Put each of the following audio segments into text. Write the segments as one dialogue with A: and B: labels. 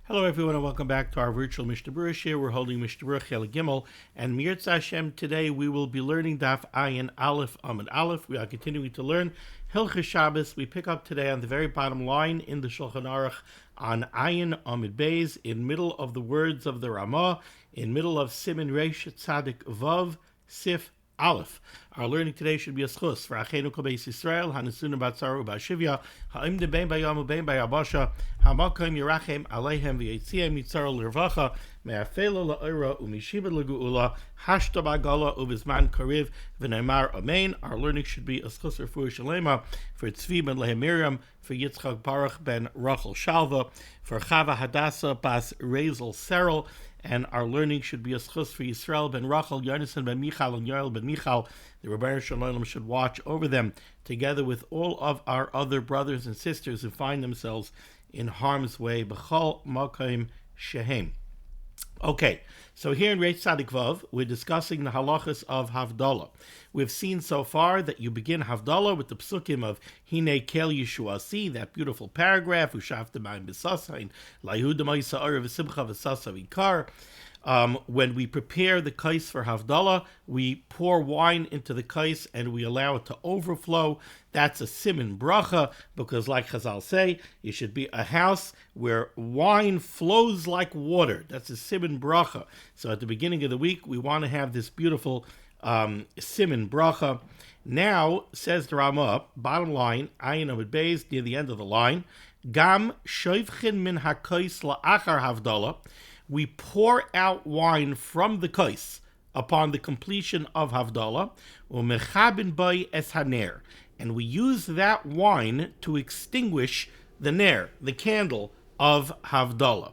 A: Hello everyone and welcome back to our virtual Mishnah Berurah share. We're holding Mishnah Berurah Chel Gimel, and Mirtz Hashem today we will be learning Daf Ayin Aleph Amud Aleph. We are continuing to learn Hilchos Shabbos. We pick up today on the very bottom line in the Shulchan Aruch on Ayin Amud Beis, in middle of the words of the Ramah, in middle of Siman Reish Tzadik Vav Sif Aleph. Our learning today should be a schus for Achenu Kol Beis Yisrael, Hanasunu Batzaru Bashivya, Ha'im de Ben Bayam Ben Bayabasha, Hamakim Yerachem Alehem V'Yetziam Yitzaru L'Rvacha, Me'afela La'ira U'Mishiva L'Gu'ula, Hashta Ba'Gala U'Bizman Kariv V'Neimar Amen. Our learning should be a schus for Shalema, for Tzvi Ben Lehem Miriam, for Yitzchak Baruch Ben Rachel Shalva, for Chava Hadassah Bas Rezel Serel, and our learning should be a schus for Yisrael ben Rachel, Yonasan ben Michal, and Yoel ben Michal. The Rebbeinu Shalom should watch over them, together with all of our other brothers and sisters who find themselves in harm's way. B'chol Makom Shehem. Okay, so here in Reish Tzadik Vav, we're discussing the halachas of Havdalah. We've seen so far that you begin Havdalah with the psukim of Hine Kel Yeshuasi, that beautiful paragraph, Ushavta Ma'im B'sasayin, Layehuda Ma'isa Ara V'simcha V'sasa V'ikar. When we prepare the kais for Havdalah, we pour wine into the kais and we allow it to overflow. That's a Siman bracha, because like Chazal say, it should be a house where wine flows like water. That's a Siman bracha. So at the beginning of the week, we want to have this beautiful Siman bracha. Now, says the Ramah, bottom line, Ayin Amud Beis, near the end of the line, Gam shoivchin min hakais la'achar Havdalah. We pour out wine from the kais upon the completion of Havdalah, u'mechabin bay es haner, and we use that wine to extinguish the ner, the candle of Havdalah.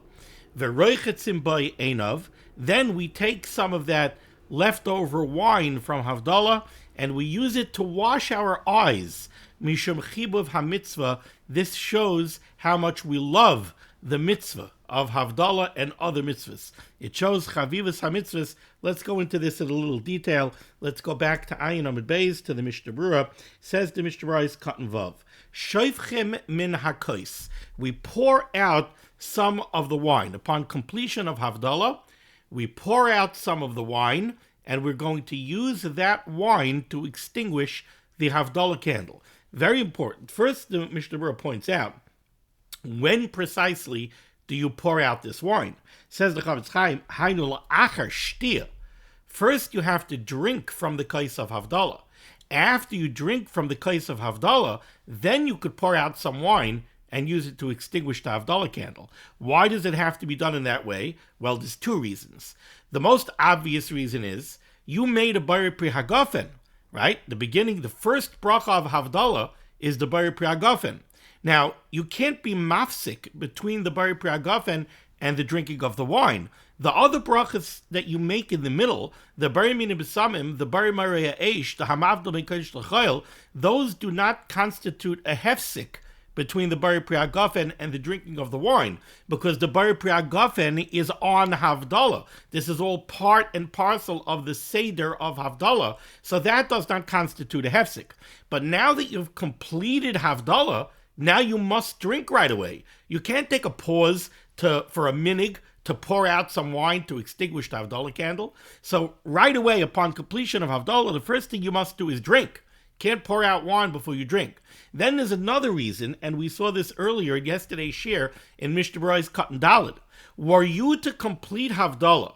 A: V'roichetzim bay einav, then we take some of that leftover wine from Havdalah and we use it to wash our eyes. Mishum chibuv hamitzvah, this shows how much we love the mitzvah of Havdalah and other mitzvahs. It shows Chavivas HaMitzvahs. Let's go into this in a little detail. Let's go back to Ayin Amud Beis, to the Mishnah Berurah. Says the Mishnah Berurah is Katan Vav. Shoivchem min hakos. We pour out some of the wine. Upon completion of Havdalah, we pour out some of the wine, and we're going to use that wine to extinguish the Havdalah candle. Very important. First, the Mishnah Berurah points out, when precisely do you pour out this wine? Says the Chavetz Chaim, Hainu la'achar shtia. First, you have to drink from the kais of Havdalah. After you drink from the kais of Havdalah, then you could pour out some wine and use it to extinguish the Havdalah candle. Why does it have to be done in that way? Well, there's two reasons. The most obvious reason is, you made a Bari Pri Hagafen, right? The first bracha of Havdalah is the Bari Pri Hagafen. Now, you can't be mafsik between the Bari Pri Hagafen and the drinking of the wine. The other brachas that you make in the middle, the Bari Mina B'samim, the Bari Marei Eish, the Hamavdal Ben Kodesh L'Chayil, those do not constitute a hefsik between the Bari Pri Hagafen and the drinking of the wine, because the Bari Pri Hagafen is on Havdalah. This is all part and parcel of the Seder of Havdalah, so that does not constitute a hefsik. But now that you've completed Havdalah, now you must drink right away. You can't take a pause for a minig to pour out some wine to extinguish the Havdalah candle. So right away, upon completion of Havdalah, the first thing you must do is drink. Can't pour out wine before you drink. Then there's another reason, and we saw this earlier in yesterday's share in Mishnah Berurah's Katan Daled. Were you to complete Havdalah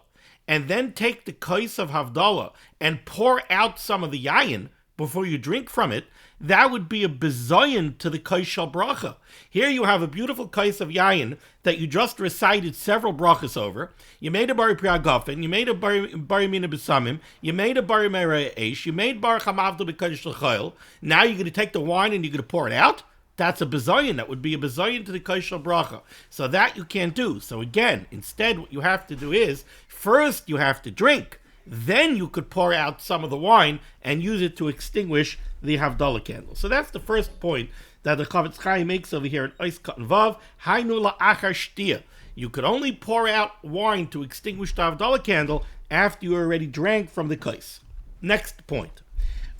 A: and then take the kais of Havdalah and pour out some of the yayin before you drink from it, that would be a bizayin to the kais shel bracha. Here you have a beautiful kais of yayin that you just recited several brachas over. You made a Bari Pri Hagafen, you made a Bari Mina B'samim, you made a Bari Marei Eish, you made Bar Chamavdal Ben Kodesh L'Chayil. Now you're going to take the wine and you're going to pour it out? That's a bizayin. That would be a bizayin to the kais shel bracha. So that you can't do. So again, instead what you have to do is, first you have to drink. Then you could pour out some of the wine and use it to extinguish the Havdalah candle. So that's the first point that the Chavetz Chaim makes over here in Ois Katan Vav. Hainu la'achar shtia. You could only pour out wine to extinguish the Havdalah candle after you already drank from the kais. Next point.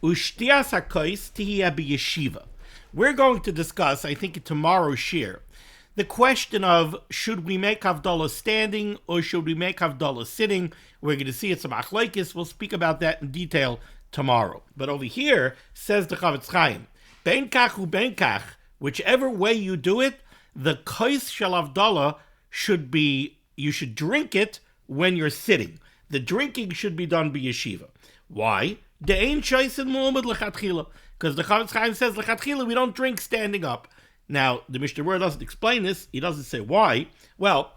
A: Ushtias hakais tihiyah b'yeshiva. We're going to discuss, I think in tomorrow's shir, the question of should we make Havdalah standing or should we make Havdalah sitting. We're going to see it's a machlokes. We'll speak about that in detail tomorrow. But over here, says the Chavetz Chaim, Ben kach u ben kach, whichever way you do it, the kais shel Havdalah should be, you should drink it when you're sitting. The drinking should be done by yeshiva. Why? De'ein shoysen mu'umad lechatchila. Because the Chavetz Chaim says lechatchila we don't drink standing up. Now, the Mishnah Berurah doesn't explain this. He doesn't say why. Well,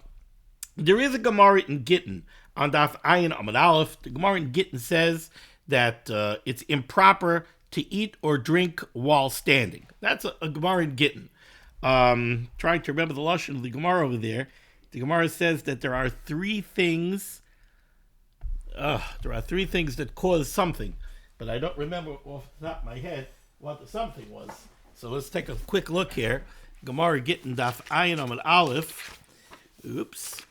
A: there is a Gemara in Gittin on Daf Ayin Amud Aleph. The Gemara in Gittin says that it's improper to eat or drink while standing. That's a Gemara in Gittin. Trying to remember the lashon of the Gemara over there. The Gemara says that there are three things. That cause something, but I don't remember off the top of my head what the something was. So let's take a quick look here. Gemara Gittin Daf Ayin Amud Aleph. Oops.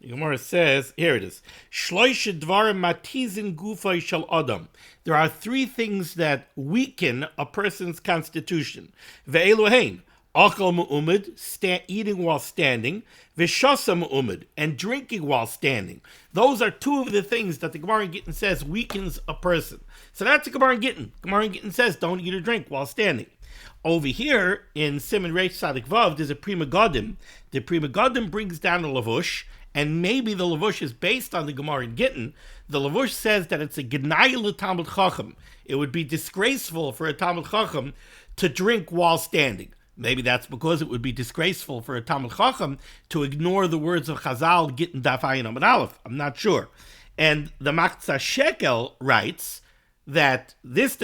A: The Gemara says, here it is. Shloisha dvarim matizin gufay shel adam. There are three things that weaken a person's constitution. Ve'elu hein. Achal mu'umid, eating while standing. V'shasa mu'umid, and drinking while standing. Those are two of the things that the Gemara in Gittin says weakens a person. So that's the Gemara in Gittin. Gemara in Gittin says don't eat or drink while standing. Over here in Siman Reish Tzadik Vav, there's a Prima Godim. The Prima Godim brings down a lavush, and maybe the lavush is based on the Gemara in Gittin. The lavush says that it's a gnai l'Talmid Chacham. It would be disgraceful for a Talmid Chacham to drink while standing. Maybe that's because it would be disgraceful for a Talmid Chacham to ignore the words of Chazal, Gittin Daf Ayin Amud Aleph. I'm not sure. And the Machzah Shekel writes that it's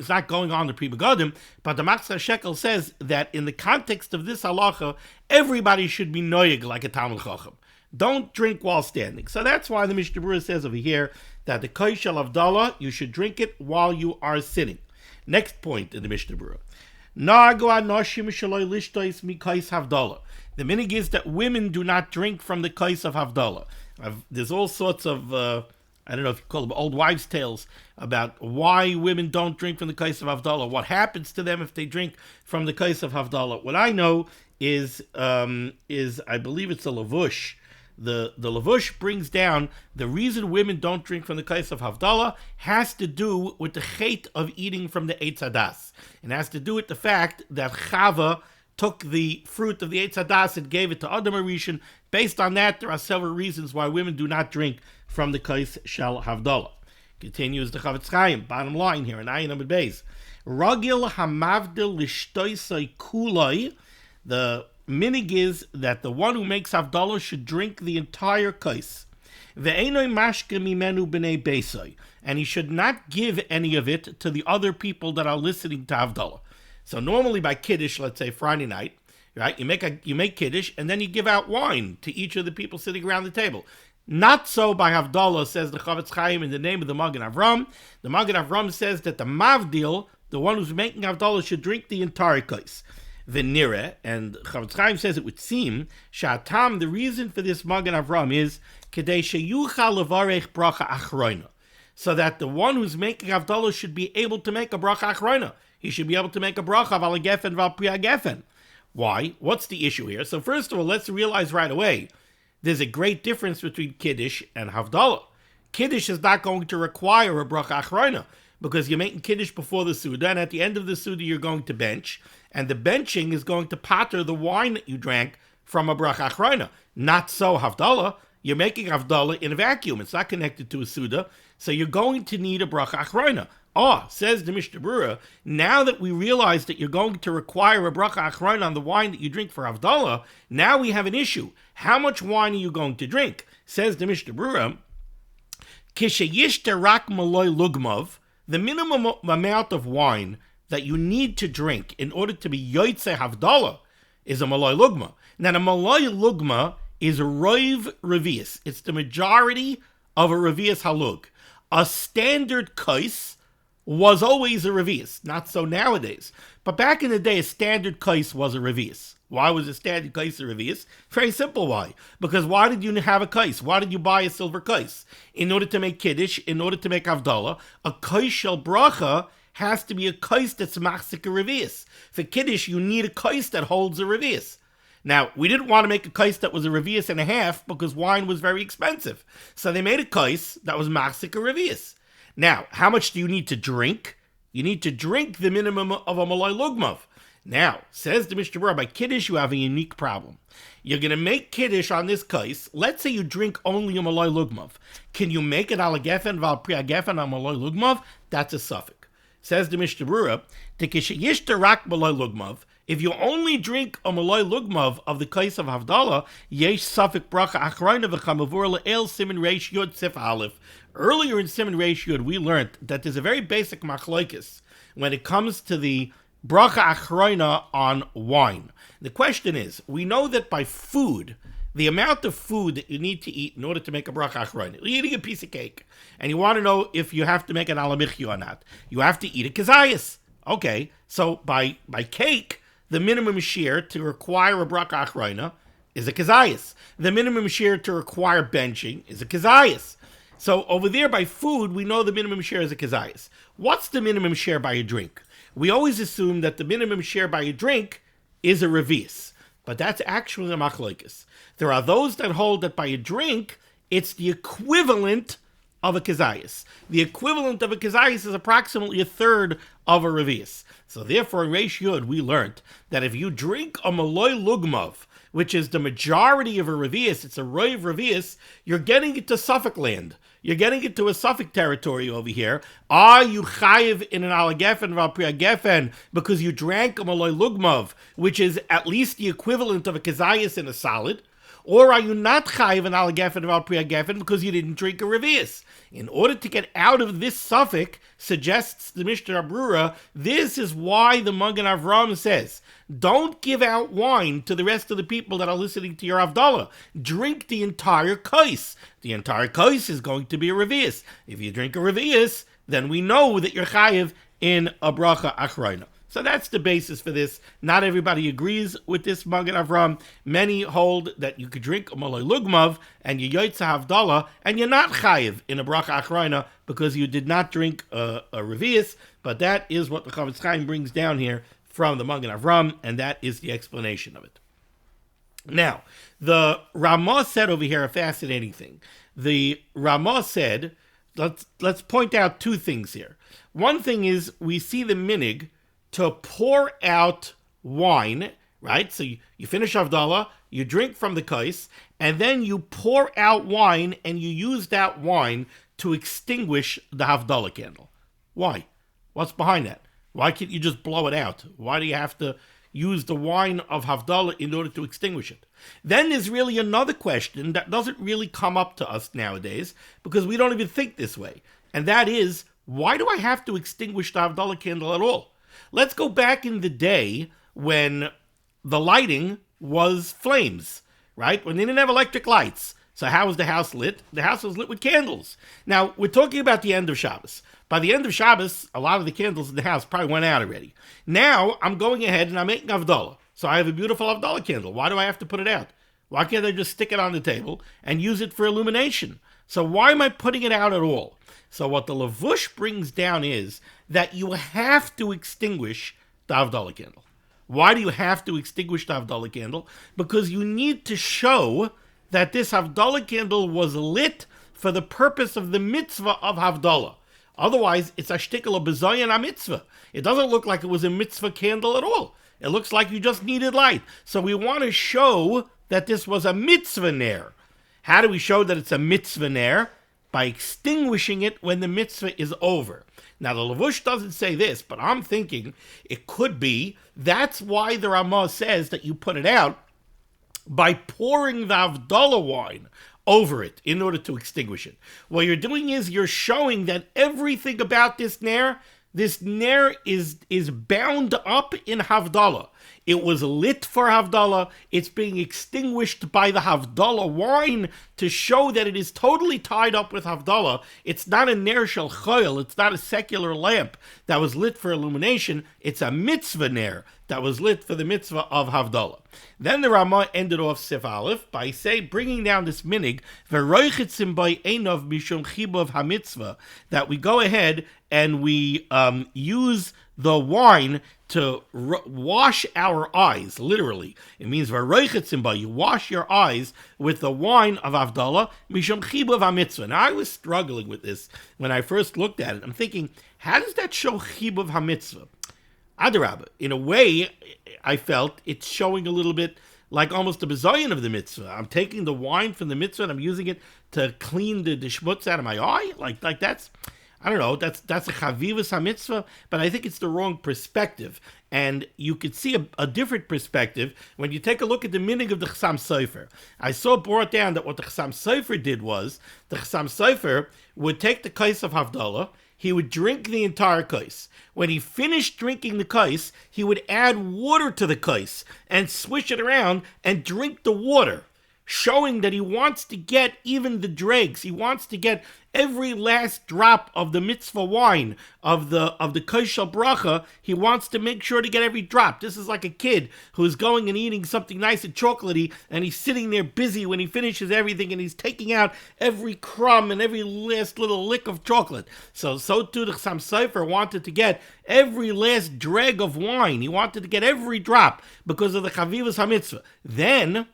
A: not going on the Pri Megadim, but the Machzah Shekel says that in the context of this halacha, everybody should be noyeg like a Talmid Chacham. Don't drink while standing. So that's why the Mishnah Berurah says over here that the Kais Shel Havdalah, you should drink it while you are sitting. Next point in the Mishnah Berurah. The minig is that women do not drink from the kais of Havdalah. There's all sorts of, I don't know if you call them old wives' tales about why women don't drink from the kais of Havdalah, what happens to them if they drink from the kais of Havdalah. What I know is I believe it's a lavush. The lavush brings down the reason women don't drink from the kais of Havdalah has to do with the chait of eating from the Eitz Hadas. It has to do with the fact that Chava took the fruit of the Eitz Hadas and gave it to Adam Arishan. Based on that, there are several reasons why women do not drink from the kais shel Havdalah. Continues the Chavetz Chaim, bottom line here in Ayin Amud Beis. Ragil hamavdil lishtoisai kulai. The minig is that the one who makes Havdalah should drink the entire kais. Ve'enoi mashke mimenu b'nei beisai. And he should not give any of it to the other people that are listening to Havdalah. So normally by Kiddush, let's say Friday night, right? You make Kiddush and then you give out wine to each of the people sitting around the table. Not so by Havdalah, says the Chavetz Chaim in the name of the Magen Avram. The Magen Avram says that the Mavdil, the one who's making Havdalah, should drink the entire kais. Venire, and Chavetz Chaim says it would seem, Shatam, the reason for this Magen Avram is Kedei sheyuchal levarech bracha achroina, so that the one who's making Havdalah should be able to make a bracha achroina. He should be able to make a bracha val gefen val priya gefen. Why? What's the issue here? So first of all, let's realize right away, there's a great difference between Kiddush and Havdalah. Kiddush is not going to require a bracha achroina, because you're making Kiddush before the Suda, and at the end of the Suda you're going to bench, and the benching is going to pater the wine that you drank from a bracha achroina. Not so Havdalah. You're making Havdalah in a vacuum. It's not connected to a Suda, so you're going to need a bracha achroina. Says the Mishnah Berurah, now that we realize that you're going to require a bracha achroina on the wine that you drink for Havdalah, now we have an issue. How much wine are you going to drink? Says the Mishnah Berurah, Kishayishte rak maloi lugmav, the minimum amount of wine that you need to drink in order to be yoytze Havdalah is a maloi lugma. Now, the maloi lugma is a roiv revius. It's the majority of a revius halug. A standard kais was always a revius. Not so nowadays. But back in the day, a standard kais was a revius. Why was a standard kais a revius? Very simple why. Because why did you have a kais? Why did you buy a silver kais? In order to make Kiddush, in order to make Havdalah, a kais shel bracha has to be a kais that's machzik a revius. For Kiddush, you need a kais that holds a revius. Now, we didn't want to make a kais that was a revius and a half because wine was very expensive. So they made a kais that was machzik a revius. Now, how much do you need to drink? You need to drink the minimum of a malay lugmav. Now, says the Mishnah Berurah, by Kiddush you have a unique problem. You're going to make Kiddush on this kais. Let's say you drink only a malay lugmav. Can you make it ala gefen val priya gefen a malay lugmav? That's a suffix. Says the Mishnah Berurah, tekeshe rak malay lugmav. If you only drink a malay lugmav of the kais of Havdalah, yesh suffix bracha achrayna v'chamavur le'el siman reish yud sif aleph. Earlier in siman reish yud, we learned that there's a very basic machlokes when it comes to the bracha achrayna on wine. The question is, we know that by food, the amount of food that you need to eat in order to make a bracha achrayna, you're eating a piece of cake, and you want to know if you have to make an alamichyu or not. You have to eat a kazayas. Okay, so by cake, the minimum shear to require a bracha achrayna is a kazayas. The minimum shear to require benching is a kazayas. So over there by food, we know the minimum share is a kazayas. What's the minimum share by a drink? We always assume that the minimum share by a drink is a revius, but that's actually a machlokes. There are those that hold that by a drink, it's the equivalent of a kazayas. The equivalent of a kazayas is approximately a third of a revius. So therefore, in Reish Yud, we learned that if you drink a malay lugmav, which is the majority of a revius, it's a roiv revius, you're getting it to Suffolk land. You're getting it to a Suffolk territory over here. Are you chayiv in an alagefen val priya gefen because you drank a malay lugmav, which is at least the equivalent of a kazayas in a solid? Or are you not chayiv in alagefen val priya gefen because you didn't drink a revius? In order to get out of this suffix, suggests the Mishnah Berurah, this is why the Magen Avraham says, don't give out wine to the rest of the people that are listening to your Havdalah. Drink the entire kais. The entire kais is going to be a revius. If you drink a revius, then we know that you're chayiv in a bracha achrayna. So that's the basis for this. Not everybody agrees with this Magen Avraham. Many hold that you could drink a malay lugmav and you yoytza Havdalah and you're not chayiv in a bracha achrayna because you did not drink a revius. But that is what the Chavetz Chaim brings down here from the Magen Avraham, and that is the explanation of it. Now, the Ramah said over here a fascinating thing. The Ramah said, let's point out two things here. One thing is we see the minig to pour out wine, right? So you finish Havdalah, you drink from the kais, and then you pour out wine, and you use that wine to extinguish the Havdalah candle. Why? What's behind that? Why can't you just blow it out? Why do you have to use the wine of Havdalah in order to extinguish it? Then there's really another question that doesn't really come up to us nowadays because we don't even think this way. And that is, why do I have to extinguish the Havdalah candle at all? Let's go back in the day when the lighting was flames, right? When they didn't have electric lights. So how was the house lit? The house was lit with candles. Now, we're talking about the end of Shabbos. By the end of Shabbos, a lot of the candles in the house probably went out already. Now, I'm going ahead and I'm making Havdalah. So I have a beautiful Havdalah candle. Why do I have to put it out? Why can't I just stick it on the table and use it for illumination? So why am I putting it out at all? So what the Lavush brings down is that you have to extinguish the Havdalah candle. Why do you have to extinguish the Havdalah candle? Because you need to show that this Havdalah candle was lit for the purpose of the mitzvah of Havdalah. Otherwise, it's a shtickle of bezayin a mitzvah. It doesn't look like it was a mitzvah candle at all. It looks like you just needed light. So we want to show that this was a mitzvah ner. How do we show that it's a mitzvah ner? By extinguishing it when the mitzvah is over. Now, the Lavush doesn't say this, but I'm thinking it could be that's why the Ramah says that you put it out by pouring the Havdalah wine over it in order to extinguish it. What you're doing is you're showing that everything about this ner is bound up in Havdalah. It was lit for Havdalah. It's being extinguished by the Havdalah wine to show that it is totally tied up with Havdalah. It's not a ner shel choil, it's not a secular lamp that was lit for illumination, it's a mitzvah ner that was lit for the mitzvah of Havdalah. Then the Ramah ended off Sif Aleph by bringing down this minig, v'roichetzim by einov mishum chibav hamitzvah, that we go ahead and we use the wine to wash our eyes, literally. It means v'roichetzim by, you wash your eyes with the wine of Havdalah, mishum chibav hamitzvah. Now I was struggling with this when I first looked at it. I'm thinking, how does that show chibav hamitzvah? Adarabah, in a way, I felt it's showing a little bit like almost a bizayon of the mitzvah. I'm taking the wine from the mitzvah and I'm using it to clean the shmutz out of my eye. Like that's, I don't know, that's a chavivus ha-mitzvah, but I think it's the wrong perspective. And you could see a different perspective when you take a look at the minig of the Chassam Sofer. I saw brought down that what the Chassam Sofer did was, the Chassam Sofer would take the kais of Havdalah, he would drink the entire kais. When he finished drinking the kais, he would add water to the kais and swish it around and drink the water, showing that he wants to get even the dregs. He wants to get every last drop of the mitzvah wine of the kais shel bracha. He wants to make sure to get every drop. This is like a kid who's going and eating something nice and chocolatey, and he's sitting there busy when he finishes everything, and he's taking out every crumb and every last little lick of chocolate. So too the Chassam Sofer wanted to get every last dreg of wine. He wanted to get every drop because of the chavivus ha-mitzvah. Then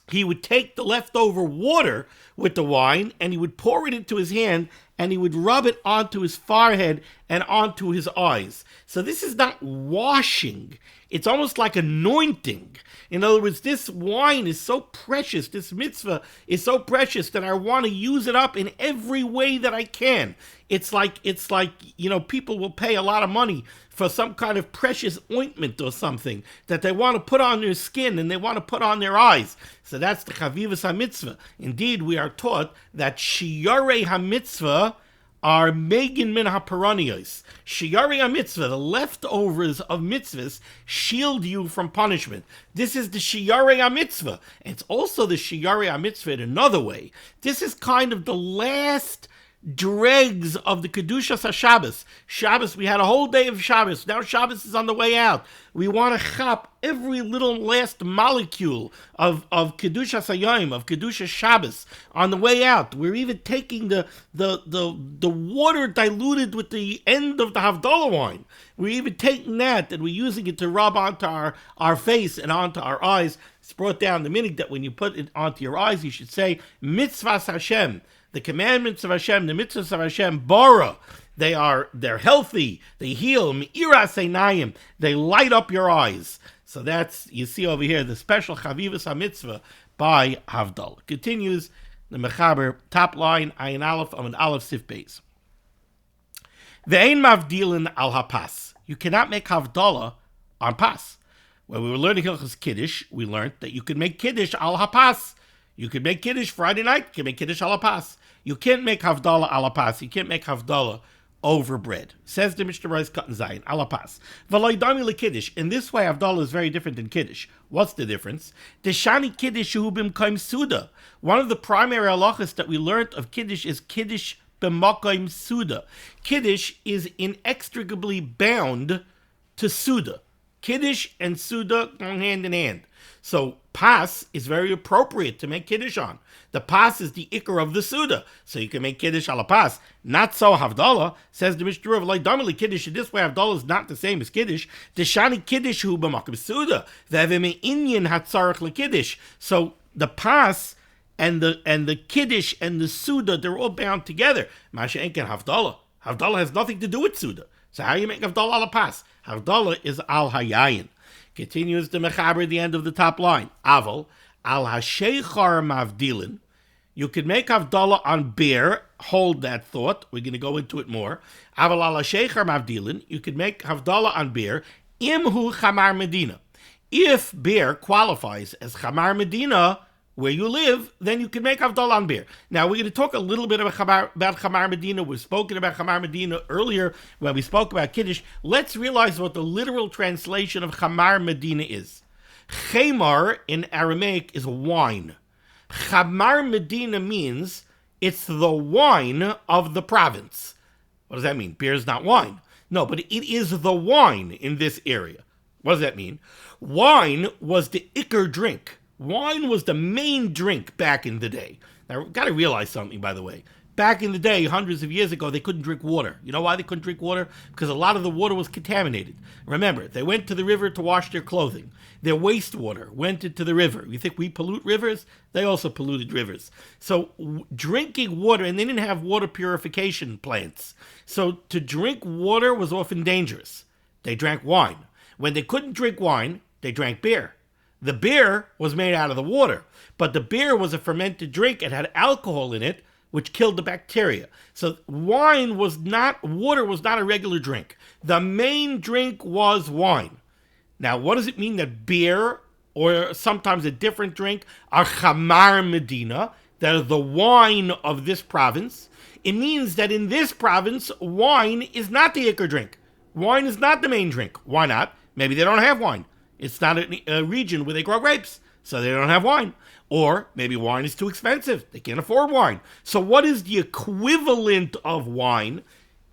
A: he would take the leftover water with the wine and he would pour it into his hand and he would rub it onto his forehead and onto his eyes. So this is not washing. It's almost like anointing. In other words, this wine is so precious, this mitzvah is so precious that I want to use it up in every way that I can. It's like, people will pay a lot of money for some kind of precious ointment or something that they want to put on their skin and they want to put on their eyes. So that's the chavivus ha-mitzvah. Indeed, we are taught that shiyarei ha-mitzvah are megin min ha-paranios. Shiyarei ha-mitzvah, the leftovers of mitzvahs, shield you from punishment. This is the shiyarei ha-mitzvah. And it's also the shiyarei ha-mitzvah in another way. This is kind of the last dregs of the Kedushas HaShabbos. Shabbos, we had a whole day of Shabbos. Now Shabbos is on the way out. We want to chop every little last molecule of Kedushas HaYom, of Kedushas Shabbos on the way out. We're even taking the water diluted with the end of the Havdalah wine. We're even taking that and we're using it to rub onto our face and onto our eyes. It's brought down the minig that when you put it onto your eyes, you should say, Mitzvahs Hashem. The commandments of Hashem, the mitzvahs of Hashem, bara, they're healthy, they heal, mi'iras einayim, they light up your eyes. So that's, you see over here, the special chavivus ha-mitzvah by Havdalah. Continues the Mechaber, top line, Ayin Aleph, Amud Aleph, Sif Beis. Ve'ein mavdilin al hapas. You cannot make Havdalah on pas. When we were learning Hilchos Kiddush, we learned that you could make Kiddush al hapas. You could make Kiddush Friday night, you can make Kiddush al hapas. You can't make Havdalah ala pas. You can't make Havdalah over bread. Says the Mishnah Berurah Cut and Zayin ala pas. V'loidami lekiddush. In this way, Havdalah is very different than Kiddush. What's the difference? Deshani Kiddush hu b'mkaim suda. One of the primary halachas that we learned of Kiddush is Kiddush b'mkaim suda. Kiddush is inextricably bound to Suda. Kiddush and Suda go hand in hand. So pas is very appropriate to make Kiddush on. The pas is the ikar of the Suda, so you can make Kiddush ala pas. Not so Havdalah, says the Mishnah Berurah, like Damili Kiddush, in this way Havdalah is not the same as Kiddush. Deshani Kiddush hu b'makom Suda, ve'eveme inyan hatzarach lekiddush. So the pas and the Kiddush and the Suda, they're all bound together. Masha enken Havdalah. Havdalah has nothing to do with Suda. So how you make Havdalah ala pas? Havdalah is al hayayin. Continues the Mechaber, the end of the top line. Aval, al hasheichar mavdilin. You could make Havdalah on beer. Hold that thought. We're going to go into it more. Aval al hasheichar mavdilin. You could make Havdalah on beer. Imhu chamar medina. If beer qualifies as chamar medina, where you live, then you can make Havdalah on beer. Now, we're going to talk a little bit about chamar medina. We've spoken about chamar medina earlier when we spoke about Kiddush. Let's realize what the literal translation of chamar medina is. Chamar in Aramaic is wine. Chamar Medina means it's the wine of the province. What does that mean? Beer is not wine. No, but it is the wine in this area. What does that mean? Wine was the ikar drink. Wine was the main drink back in the day. Now, we've got to realize something, by the way. Back in the day, hundreds of years ago, they couldn't drink water. You know why they couldn't drink water? Because a lot of the water was contaminated. Remember, they went to the river to wash their clothing. Their wastewater went into the river. You think we pollute rivers? They also polluted rivers. So drinking water, and they didn't have water purification plants. So to drink water was often dangerous. They drank wine. When they couldn't drink wine, they drank beer. The beer was made out of the water, but the beer was a fermented drink. It had alcohol in it, which killed the bacteria. So water was not a regular drink. The main drink was wine. Now, what does it mean that beer, or sometimes a different drink, are chamar Medina, that are the wine of this province? It means that in this province, wine is not the ikar drink. Wine is not the main drink. Why not? Maybe they don't have wine. It's not a region where they grow grapes, so they don't have wine. Or maybe wine is too expensive. They can't afford wine. So what is the equivalent of wine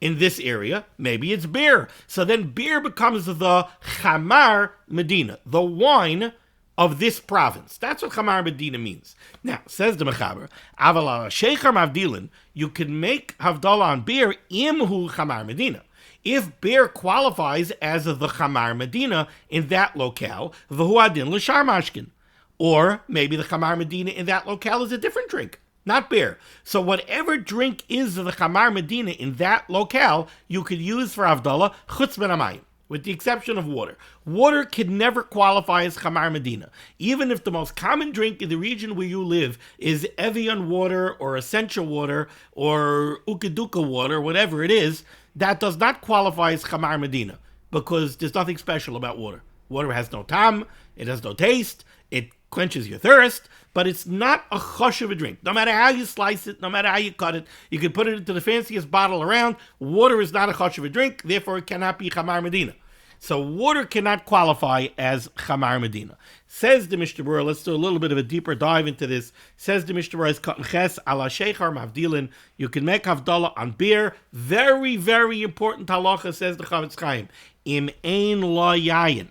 A: in this area? Maybe it's beer. So then beer becomes the chamar Medina, the wine of this province. That's what chamar Medina means. Now, says the Mechaber, Aval sheichar mavdilin, you can make havdalah on beer imhu chamar Medina. If beer qualifies as the chamar Medina in that locale, v'hu adin l'shar mashkin. Or maybe the chamar Medina in that locale is a different drink, not beer. So whatever drink is the chamar Medina in that locale, you could use for havdalah chutz ben hamayim, with the exception of water. Water can never qualify as chamar Medina. Even if the most common drink in the region where you live is Evian water or essential water or ukeduka water, whatever it is, that does not qualify as chamar Medina because there's nothing special about water. Water has no tam, it has no taste, it quenches your thirst, but it's not a chush of a drink. No matter how you slice it, no matter how you cut it, you can put it into the fanciest bottle around. Water is not a chush of a drink, therefore it cannot be chamar Medina. So water cannot qualify as chamar Medina. Says the Mishnah Berurah, let's do a little bit of a deeper dive into this. Says the Mishnah Berurah, is katan ches ala sheichar mavdilin. You can make havdalah on beer. Very, very important halacha, says the Chavetz Chaim. Im ein la yayin.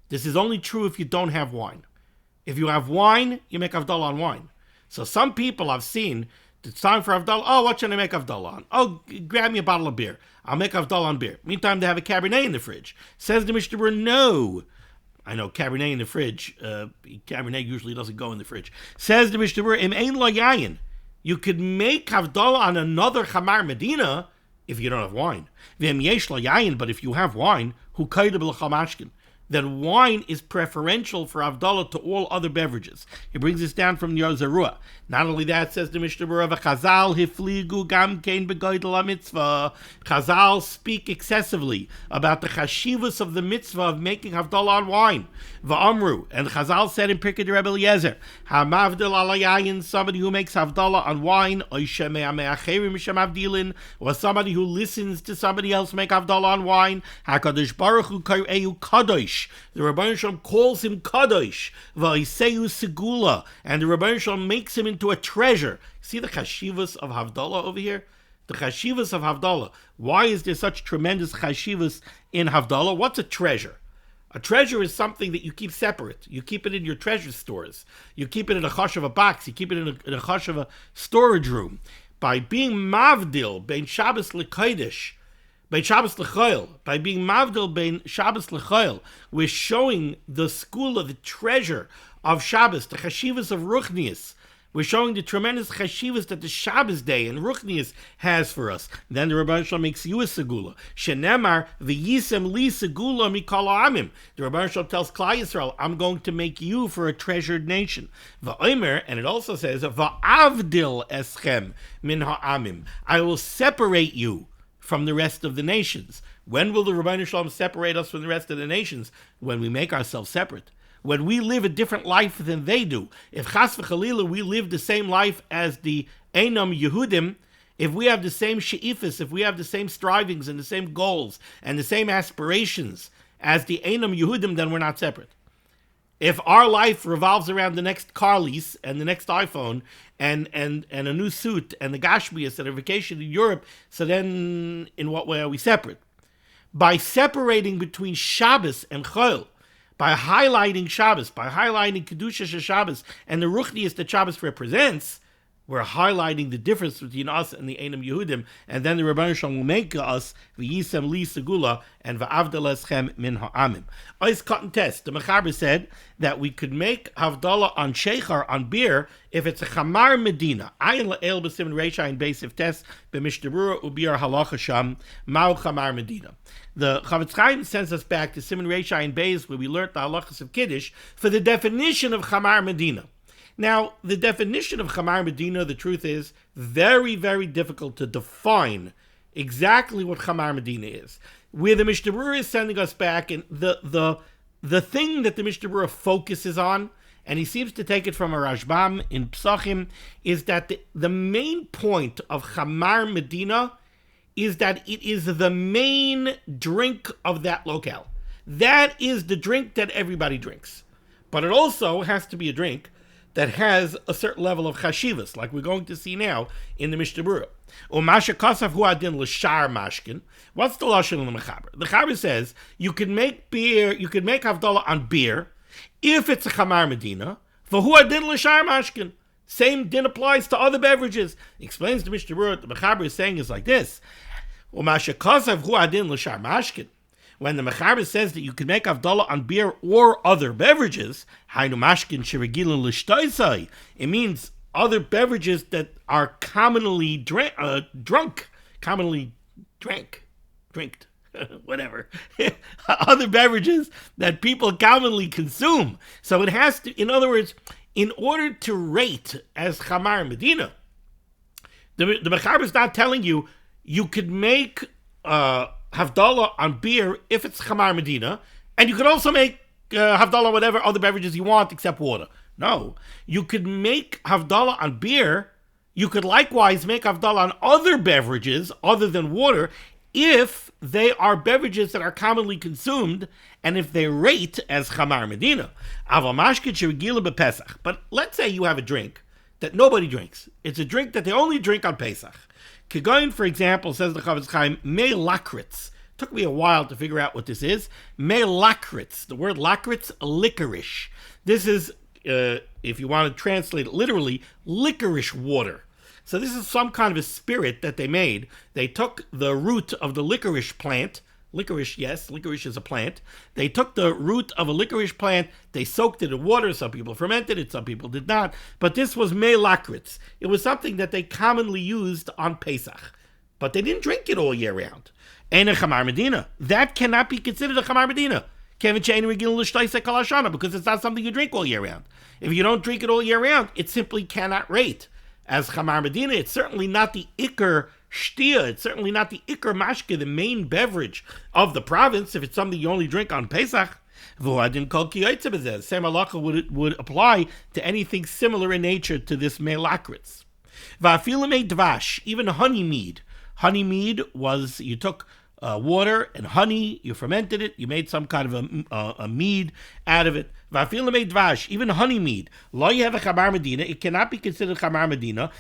A: This is only true if you don't have wine. If you have wine, you make havdalah on wine. So some people I've seen, it's time for havdalah. Oh, what should I make havdalah on? Oh, grab me a bottle of beer. I'll make havdalah on beer. Meantime, they have a Cabernet in the fridge. Says the Mishnah Berurah, no. I know, Cabernet in the fridge. Cabernet usually doesn't go in the fridge. Says the Mishnah Berurah, im ein la yayin. You could make havdalah on another chamar Medina if you don't have wine. V'em yesh la yayin, but if you have wine, hu kaida b'l'chal mashkin, then wine is preferential for havdalah to all other beverages. He brings this down from the Dirshu. Not only that, says the Mishnah Berurah, Chazal hifligu gam kein begoydel mitzvah. Chazal speak excessively about the chashivus of the mitzvah of making havdalah on wine. Va'amru, and Chazal said in Pirkei de Rebbe Eliezer, Hamavdil ala yayin, somebody who makes havdalah on wine, or somebody who listens to somebody else make havdalah on wine. HaKadosh Baruch Hu kar'eu kadosh. The Rebbeinu Shalom calls him kadosh, v'iseu segula, and the Rebbeinu Shalom makes him into a treasure. See the chashivas of havdalah over here? The chashivas of havdalah. Why is there such tremendous chashivas in havdalah? What's a treasure? A treasure is something that you keep separate. You keep it in your treasure stores. You keep it in a chush of a box. You keep it in a chush of a storage room. By being mavdil bein Shabbos l'kodesh, by Shabbos l'choil, by being mavdil bein Shabbos l'choil, we're showing the school of the treasure of Shabbos, the chashivas of Ruchnius. We're showing the tremendous chashivas that the Shabbos day and Ruchnius has for us. Then the Rebbeinu Shalom makes you a segula. Shenemar v'yisem li segula mikol ha'amim. The Rebbeinu Shalom tells Klal Yisrael, I'm going to make you for a treasured nation. V'omer, and it also says, v'avdil eschem min ha'amim. I will separate you from the rest of the nations. When will the Rebbeinu Shalom separate us from the rest of the nations? When we make ourselves separate. When we live a different life than they do. If chas v'chalila we live the same life as the Einam Yehudim, if we have the same she'ifas, if we have the same strivings and the same goals and the same aspirations as the Einam Yehudim, then we're not separate. If our life revolves around the next car lease and the next iPhone and a new suit and the Gashmias and a vacation in Europe, so then in what way are we separate? By separating between Shabbos and Chol, by highlighting Shabbos, by highlighting Kedusha Shabbos and the Ruchnius that Shabbos represents, we're highlighting the difference between us and the Einam Yehudim, and then the Rebbeinu Shalom will make us v'yisem li segula and v'avdal eschem min ha'amim. Ois cotton test. The Mechaber said that we could make havdalah on sheichar, on beer, if it's a chamar medina. Ayin la'el b'simen reisha in basiv test b'Mishnah Berurah u'biar halacha sham ma'u chamar medina. The Chavetz Chaim sends us back to Siman Reisha in Beis, where we learned the halachas of Kiddush for the definition of chamar medina. Now, the definition of Chamar Medina, the truth is, very, very difficult to define exactly what Chamar Medina is. Where the Mishnah Berurah is sending us back, and the thing that the Mishnah Berurah focuses on, and he seems to take it from a Rashbam in Psachim, is that the main point of Chamar Medina is that it is the main drink of that locale. That is the drink that everybody drinks. But it also has to be a drink that has a certain level of chashivas, like we're going to see now in the Mishnah Berurah. Umasha kasav hu adin l'shar mashkin. What's the lashon in the Mechaber? The Mechaber says you can make beer, you can make havdalah on beer if it's a chamar medina. For hu adin l'shar mashkin. Same din applies to other beverages. He explains the Mishnah Berurah. The Mechaber is saying is like this: Umasha kasav hu adin l'shar mashkin. When the Mechaber says that you can make havdalah on beer or other beverages, it means other beverages that are commonly drinked, whatever. Other beverages that people commonly consume. So it has to, in other words, in order to rate as Chamar Medina, the Mechaber is not telling you could make havdalah on beer if it's Chamar Medina, and you could also make havdalah on whatever other beverages you want except water. No, you could make havdalah on beer. You could likewise make havdalah on other beverages other than water if they are beverages that are commonly consumed and if they rate as Chamar Medina. But let's say you have a drink that nobody drinks. It's a drink that they only drink on Pesach. Kegoin, for example, says the Chavetz Chaim, mei lakritz. Took me a while to figure out what this is. Mei lakritz. The word lakritz, licorice. This is, if you want to translate it literally, licorice water. So this is some kind of a spirit that they made. They took the root of the licorice plant. Licorice, yes, licorice is a plant. They took the root of a licorice plant, they soaked it in water. Some people fermented it, some people did not. But this was mei lakritz. It was something that they commonly used on Pesach. But they didn't drink it all year round. Ein a Chamar Medina. That cannot be considered a Chamar Medina. Because it's not something you drink all year round. If you don't drink it all year round, it simply cannot rate as Chamar Medina. It's certainly not the Iker Shtia, it's certainly not the Iker Mashke, the main beverage of the province, if it's something you only drink on Pesach. Same halacha would apply to anything similar in nature to this mei lakritz. Even honey mead. Honey mead was, you took water and honey, you fermented it, you made some kind of a mead out of it. Even honey mead, it cannot be considered chamar medina,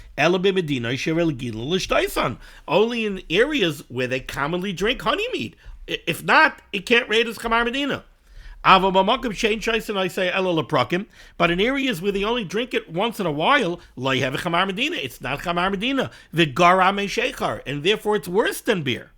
A: only in areas where they commonly drink honey mead. If not, it can't rate as chamar medina. But in areas where they only drink it once in a while, it's not chamar medina, and therefore it's worse than beer.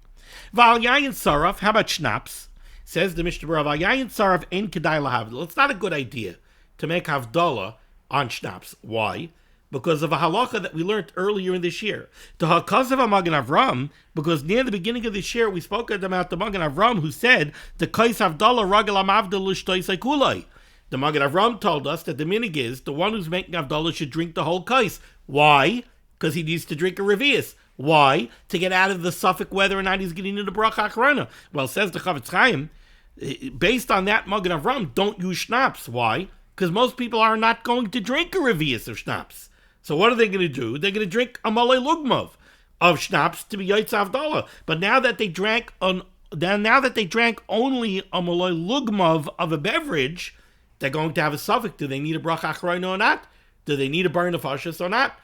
A: Val yayin saraf, how about schnapps? Says the Mishnah Berurah, Val yayin saraf ein kedai lahavdil. It's not a good idea to make havdalah on schnapps. Why? Because of a halacha that we learned earlier in this year. To hakazav Magen Avram, because near the beginning of this year we spoke about the Magen Avram who said the kais havdalah ragel amavdil l'shtoisei kulai. The Magen Avram told us that the minig is the one who's making havdalah should drink the whole kais. Why? Because he needs to drink a revius. Why? To get out of the suffix whether or not he's getting into the bracha achrona. Well, says the Chavetz Chaim, based on that Magen Avram, don't use schnapps. Why? Because most people are not going to drink a revius of schnapps. So what are they going to do? They're going to drink a malay lugmav of schnapps to be yaitz avdalah. But now that they drank only a malay lugmav of a beverage, they're going to have a suffix. Do they need a bracha achrona or not? Do they need a bar nefashis or not?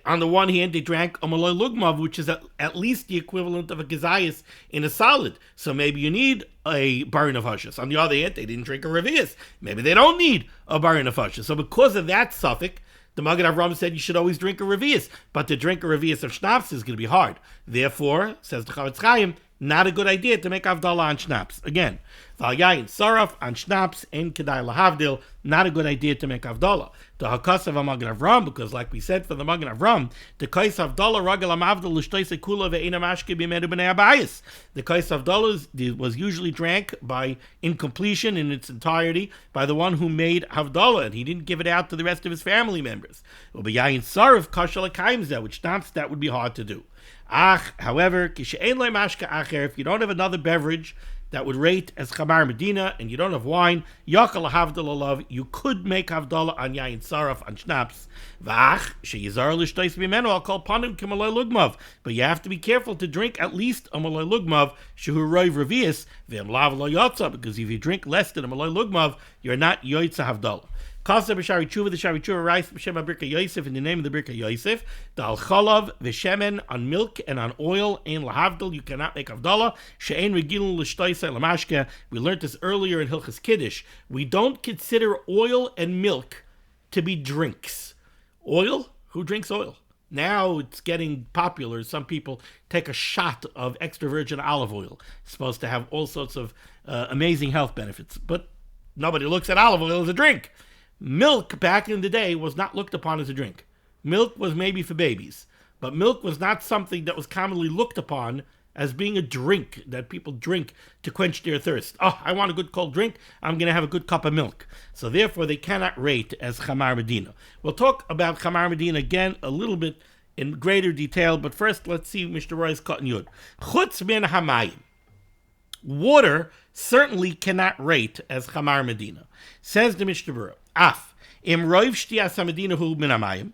A: On the one hand, they drank a malay lugmav, which is at least the equivalent of a gezayis in a salad. So maybe you need a bar nefashis. On the other hand, they didn't drink a revius. Maybe they don't need a bar nefashis. So because of that suffix, the Magen Avram said you should always drink a revius. But to drink a revius of schnapps is going to be hard. Therefore, says the Chavetz Chaim, not a good idea to make Havdalah on schnapps. Again, Val Yain Saraf on schnapps and Kedai Lahavdil, not a good idea to make Havdalah. The Hakasav Magen Avram, because like we said for the Magen Avram, the Kais Havdalah Ragel Amavdil L'Shtoise Kula Ve'ena Mashke B'Medu B'nei Abayis. The Kais Havdalah was usually drank by incompletion in its entirety by the one who made Havdalah, and he didn't give it out to the rest of his family members. Well, Yain Saraf Kashal Akaimzeh, which schnapps that would be hard to do. However, if you don't have another beverage that would rate as Chamar Medina, and you don't have wine, Yakal Havdalah Love, you could make Havdalah on Yain Saraf on schnapps. I'll call Panim Kimalay Lugmav. But you have to be careful to drink at least a Malay Lugmav, Shehu Roiv Revius, Vim Lav Lo Yotza, because if you drink less than a Malay Lugmav, you're not Yoitza Havdalah. Kasa b'shari tshuva, the shari tshuva rice b'shem Birka Yosef, in the name of the Birka Yosef. Dal chalav v'shemen, on milk and on oil, ein lahavdil, you cannot make havdalah. She'ein regilun l'shtoisa l'mashke. We learned this earlier in Hilchas Kiddush. We don't consider oil and milk to be drinks. Oil? Who drinks oil? Now it's getting popular. Some people take a shot of extra virgin olive oil. It's supposed to have all sorts of amazing health benefits. But nobody looks at olive oil as a drink. Milk back in the day was not looked upon as a drink. Milk was maybe for babies, but milk was not something that was commonly looked upon as being a drink that people drink to quench their thirst. Oh, I want a good cold drink, I'm going to have a good cup of milk. So therefore they cannot rate as Chamar Medina. We'll talk about Chamar Medina again a little bit in greater detail, but first let's see Mishnah Berurah's Katan Yud. Chutz min hamayim. Water certainly cannot rate as Chamar Medina. Says the Mishnah Berurah, Af im roiv shtiyas hamedina hu min hamayim.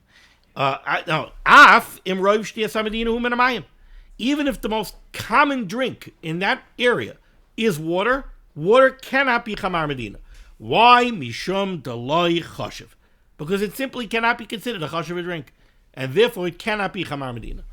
A: Af im roiv shtiyas hamedina hu min hamayim. Even if the most common drink in that area is water, water cannot be Chamar Medina. Why? Mishum deloi chashiv. Because it simply cannot be considered a chashiv drink, and therefore it cannot be Chamar Medina.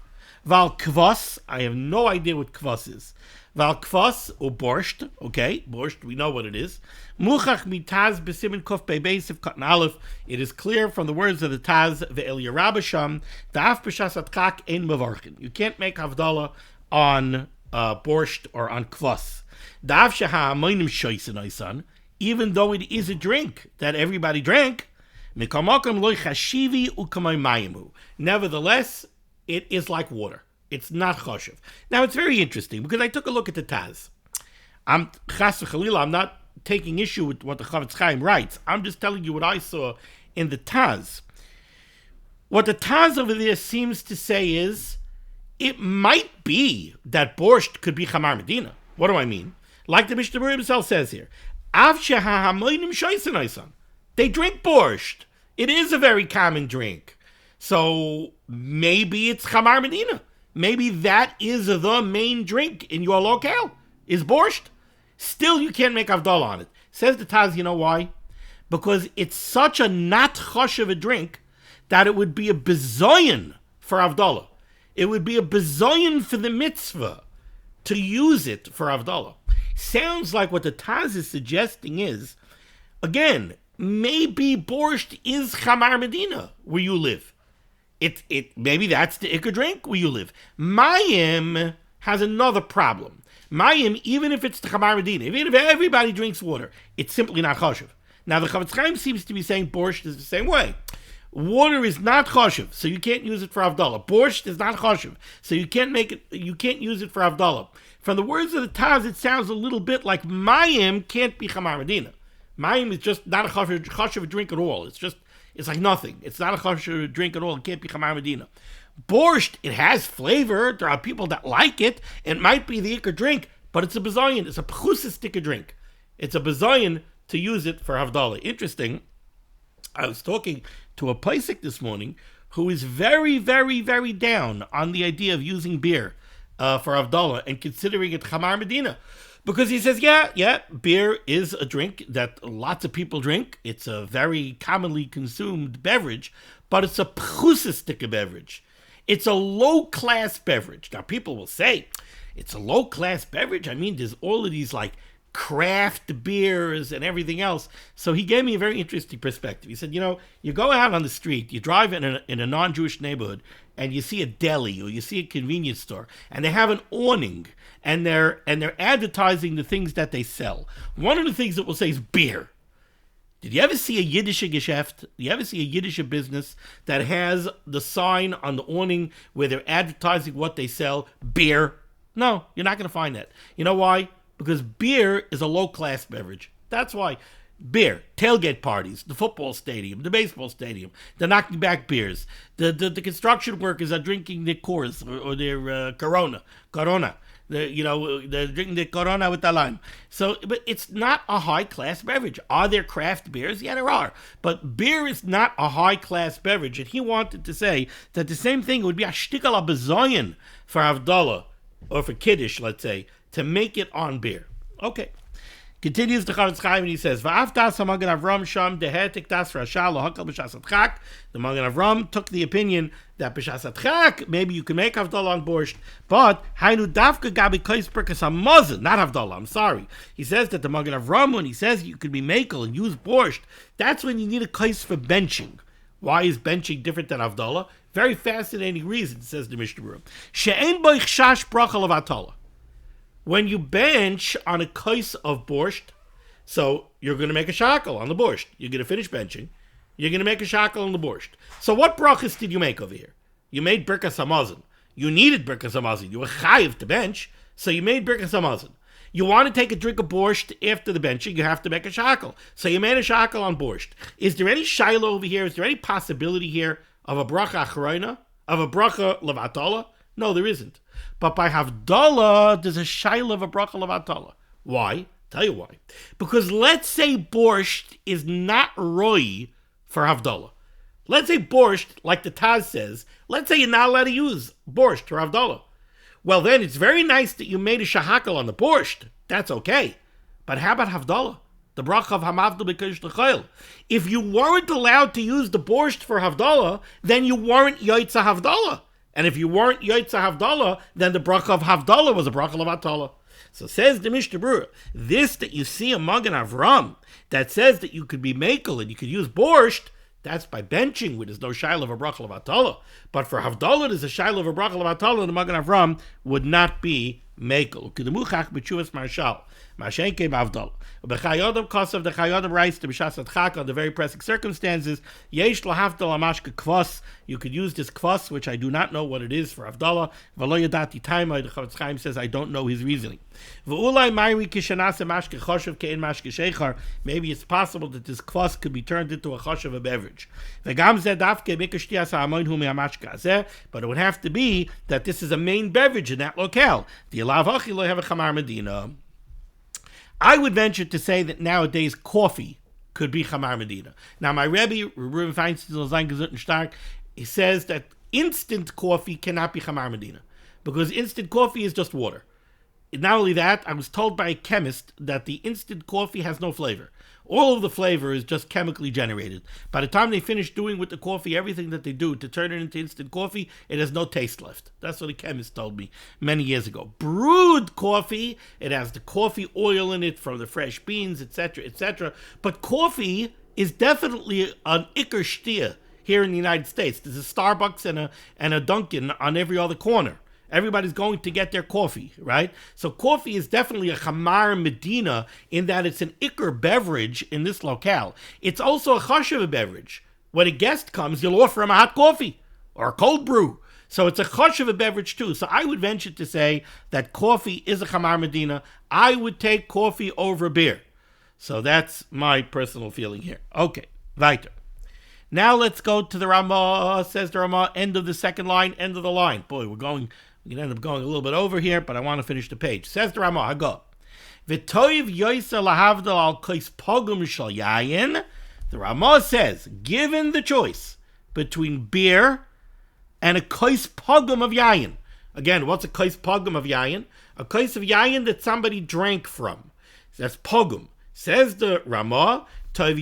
A: Val kvas, I have no idea what kvas is. Val kvas or borscht, okay, borscht, we know what it is. Muchach mitaz b'simin kuf bebeis of Katan Aleph. It is clear from the words of the Taz ve'el yarabasham da'af b'shas atkak ein mevarchin. You can't make havdalah on borscht or on kvas. Da'af sheha amoinim shoysen oisan, even though it is a drink that everybody drank. Mekamakam loy chashivi ukamay mayimu. Nevertheless, it is like water. It's not choshev. Now, it's very interesting because I took a look at the Taz. I'm not taking issue with what the Chavetz Chaim writes. I'm just telling you what I saw in the Taz. What the Taz over there seems to say is, it might be that borscht could be Chamar Medina. What do I mean? Like the Mishnah Berurah himself says here, Av shehahamoinim shoysen oisan. They drink borscht. It is a very common drink. So maybe it's Chamar Medina. Maybe that is the main drink in your locale, is borscht. Still, you can't make havdalah on it. Says the Taz, you know why? Because it's such a not choshev a drink that it would be a bezoyan for havdalah. It would be a bezoyan for the mitzvah to use it for havdalah. Sounds like what the Taz is suggesting is, again, maybe borscht is Chamar Medina where you live. It maybe that's the ikar drink where you live. Mayim has another problem. Mayim, even if it's the Chamar Medina, even if everybody drinks water, it's simply not choshev. Now the Chavetz Chaim seems to be saying borscht is the same way. Water is not choshev, so you can't use it for havdalah. Borscht is not choshev, so you can't use it for havdalah. From the words of the Taz, it sounds a little bit like Mayim can't be Chamar Medina. Mayim is just not a choshev drink at all. It's like nothing. It's not a choshev drink at all. It can't be Chamar Medina. Borscht, it has flavor. There are people that like it. It might be the ikar drink, but it's a bezoyan. It's a pchusis ikar drink. It's a bezoyan to use it for havdalah. Interesting. I was talking to a paisik this morning who is very, very, very down on the idea of using beer for havdalah and considering it Chamar Medina. Because he says, yeah, beer is a drink that lots of people drink. It's a very commonly consumed beverage, but it's a pchusistic beverage. It's a low-class beverage. Now, people will say, it's a low-class beverage? I mean, there's all of these, like, craft beers and everything else. So he gave me a very interesting perspective. He said, you go out on the street, you drive in a non-Jewish neighborhood, and you see a deli or you see a convenience store, and they have an awning, and they're advertising the things that they sell. One of the things that will say is beer. Did you ever see a Yiddish Geschäft? Did you ever see a Yiddish business that has the sign on the awning where they're advertising what they sell? Beer. No, you're not going to find that. You know why? Because beer is a low-class beverage. That's why. Beer, tailgate parties, the football stadium, the baseball stadium, they're knocking back beers. The construction workers are drinking their Coors or their Corona. They're drinking the Corona with the lime. So, but it's not a high-class beverage. Are there craft beers? Yeah, there are. But beer is not a high-class beverage. And he wanted to say that the same thing would be a shtickle a bezoyen for Havdalah, or for Kiddush, let's say, to make it on beer. Okay. Continues the Chavetz Chaim and he says, "Va'aftas ha'Magen Avram sham dehetik das rashal lahakal b'shas chak." The Magen Avram took the opinion that b'shas chak maybe you can make Havdalah on borscht, but hainu davka gabi kais berkas hamazon, not Havdalah. I'm sorry. He says that the Magen Avram, when he says you could be makel and use borscht, that's when you need a kais for benching. Why is benching different than Havdalah? Very fascinating reason, says the Mishnah Berurah. She'ein bo ichshash bracha levatala. When you bench on a kais of borscht, so you're going to make a shackle on the borscht. You're going to finish benching. You're going to make a shackle on the borscht. So what brachas did you make over here? You made birkas hamazon. You needed birkas hamazon. You were chayiv to bench, so you made birkas hamazon. You want to take a drink of borscht after the benching, you have to make a shackle. So you made a shackle on borscht. Is there any shiloh over here? Is there any possibility here of a bracha achrayna? Of a bracha levatala? No, there isn't. But by Havdalah, there's a shiloh of a bracha levatala. Why? Tell you why. Because let's say borscht is not roi for Havdalah. Let's say borscht, like the Taz says, let's say you're not allowed to use borscht for Havdalah. Well, then it's very nice that you made a shahakal on the borscht. That's okay. But how about Havdalah? The bracha of Hamavdal b'kodesh l'chayil. If you weren't allowed to use the borscht for Havdalah, then you weren't Yaitza Havdalah. And if you weren't Yaitza Havdalah, then the bracha of Havdalah was a bracha levatala. So says the Mishnah Berurah, this that you see a Magen Avram that says that you could be makel and you could use borscht, that's by benching, where there's no shiloh of a bracha levatala. But for Havdalah, there's a shiloh of a bracha levatala, and the Magen Avram would not be makel. Kedemuchach b'tshuvas marshal. Mashenke b'Havdalah. B'chayodam kosav the chayodam writes to b'shas adchak on the very pressing circumstances. Yesh lahavdal amashke kvas. You could use this kvas, which I do not know what it is for Havdalah. V'lo yadati taimai. The Chavetz Chaim says I don't know his reasoning. V'ulai mayri kishanase mashke choshev kein mashke sheichar. Maybe it's possible that this kvas could be turned into a choshev, a beverage. V'gam zeh davke mikashtias ha'amoin hu me'amashke azeh. But it would have to be that this is a main beverage in that locale. The alav hachi lo have a chamar medina. I would venture to say that nowadays coffee could be Chamar Medina. Now, my Rebbe, Reuven Feinstein, he says that instant coffee cannot be Chamar Medina because instant coffee is just water. Not only that, I was told by a chemist that the instant coffee has no flavor. All of the flavor is just chemically generated. By the time they finish doing with the coffee everything that they do to turn it into instant coffee, it has no taste left. That's what a chemist told me many years ago. Brewed coffee, it has the coffee oil in it from the fresh beans, etc., etc. But coffee is definitely an Iker Shtia here in the United States. There's a Starbucks and a Dunkin' on every other corner. Everybody's going to get their coffee, right? So coffee is definitely a Chamar Medina in that it's an Iker beverage in this locale. It's also a Choshev beverage. When a guest comes, you'll offer him a hot coffee or a cold brew. So it's a Choshev beverage too. So I would venture to say that coffee is a Chamar Medina. I would take coffee over beer. So that's my personal feeling here. Okay, weiter. Now let's go to the Ramah, says the Ramah, end of the second line, end of the line. Boy, we're going to end up going a little bit over here, but I want to finish the page. Says the Ramah, I go. V'toiv yoysa lahavdal al kais pogum shal yayin. The Ramah says, given the choice between beer and a kais pogum of yayin. Again, what's a kais pogum of yayin? A kais of yayin that somebody drank from. That's pogum. Says the Ramah, it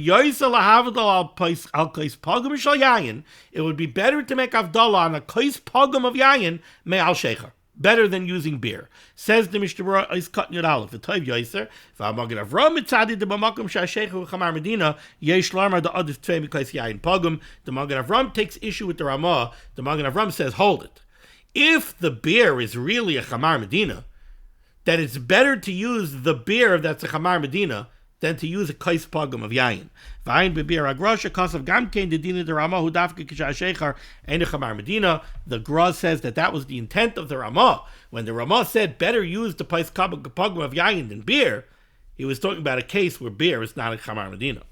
A: would be better to make avdallah on a kais pogum of yayin me al shecher. Better than using beer. Says the Mishnah Berurah, is cut yud aleph. The Tov Yoser, v'amagid avram mitzadi de b'makom sha'ashechu v'chamar medina yesh lamar the adif tvei mikais yayin pogum. The Magid Avram takes issue with the Ramah. The Magid Avram says, hold it. If the beer is really a chamar medina, that it's better to use the beer that's a chamar medina than to use a kais pogum of yayin. V'ayin bebeer agrosha kasav gamkein dedina de Ramah hu dafke k'sha'ashechar ein chamar medina. The Gra says that was the intent of the Ramah. When the Ramah said better use the kais pogum of yayin than beer, he was talking about a case where beer is not a chamar medina.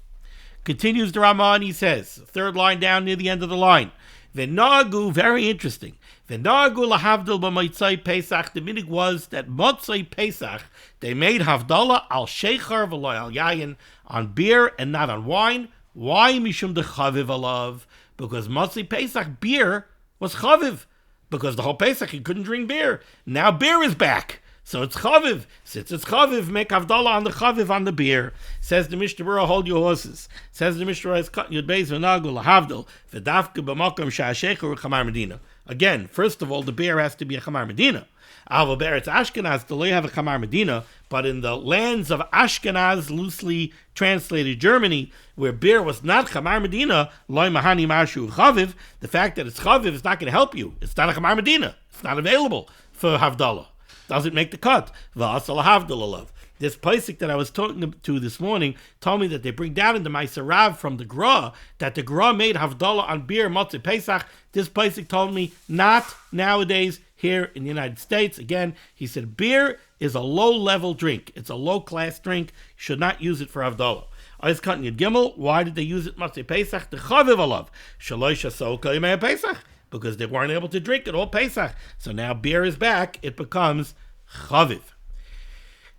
A: Continues the Ramah and he says, third line down near the end of the line, V'nagu, very interesting. V'nagu lahavdil b'motzei Pesach. The minig was that motzei Pesach they made havdalah al sheichar v'lo al yayin, on beer and not on wine. Why mishum de chaviv alav? Because motzei Pesach beer was chaviv. Because the whole Pesach he couldn't drink beer. Now beer is back. So it's chaviv. Since it's chaviv, make havdalah on the chaviv on the beer. Says the Mishnah Berurah, hold your horses. Says the Mishnah Berurah, is cut yud beis v'nagu lahavdil v'dafke b'makom sha'ashecher v'chamar medina. Again, first of all, the beer has to be a chamar medina. Alva be'eretz Ashkenaz, they have a chamar medina, but in the lands of Ashkenaz, loosely translated Germany, where beer was not chamar medina, loy mahani marshu chaviv, the fact that it's chaviv is not going to help you. It's not a chamar medina. It's not available for havdalah. Doesn't make the cut. This pasuk that I was talking to this morning told me that they bring down in the Ma'aser Rav from the Gra that the Gra made havdalah on beer motzei Pesach. This pasuk told me not nowadays here in the United States. Again, he said beer is a low-level drink. It's a low-class drink. You should not use it for havdalah. Ois Katan Yud Gimel. Why did they use it motzei Pesach? The chaviv alav shaloi shaso kol yemei Pesach. Because they weren't able to drink it all Pesach. So now beer is back, it becomes chaviv.